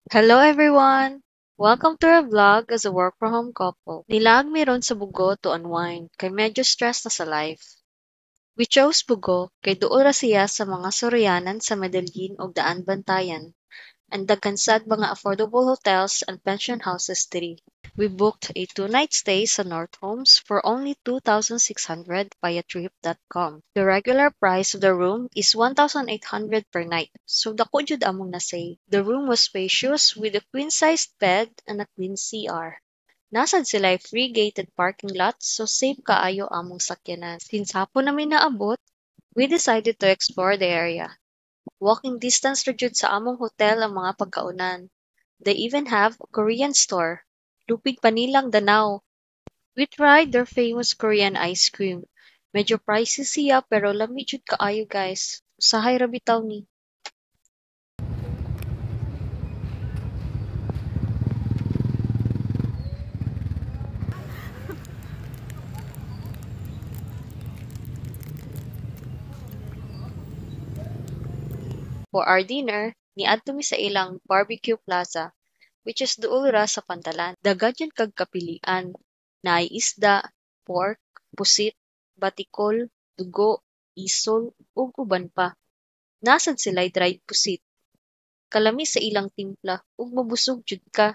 Hello everyone! Welcome to our vlog as a work-from-home couple. Nilag mi ron sa Bugo to unwind, kay medyo stress na sa life. We chose Bugo kay duol ra siya sa mga Sorianan sa Medellin ug Daan Bantayan, and daghan sad mga affordable hotels and pension houses diri. We booked a 2-night stay sa North Homes for only 2,600 via trip.com. The regular price of the room is 1,800 per night, so dako jud among na-say. The room was spacious with a queen-sized bed and a clean CR. Nasad sila free gated parking lots, so safe kaayo among sakyanan. Since hapon namin naabot, we decided to explore the area. Walking distance ra jud sa among hotel ang mga pagkaunan. They even have a Korean store. Lupig pa nilang Danao. We tried their famous Korean ice cream. Medyo pricey siya pero lami jud kaayo guys. Usahay ra bitaw ni. For our dinner, niadto mi sa ilang barbecue plaza, which is duol ra sa Pantalan. Daghan yun kag kapilian. Naay isda, pork, pusit, batikol, dugo, isol, ug uban pa. Nasad sila'y dried pusit. Kalami sa ilang timpla ug mabusog jud ka.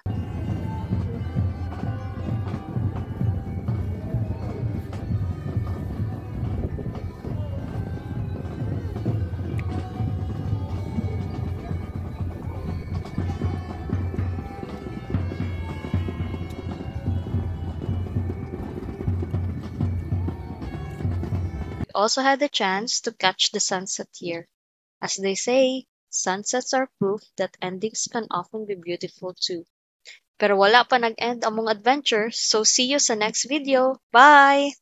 We also had the chance to catch the sunset here. As they say, sunsets are proof that endings can often be beautiful too. Pero wala pa nag-end among adventure, so see you sa next video. Bye!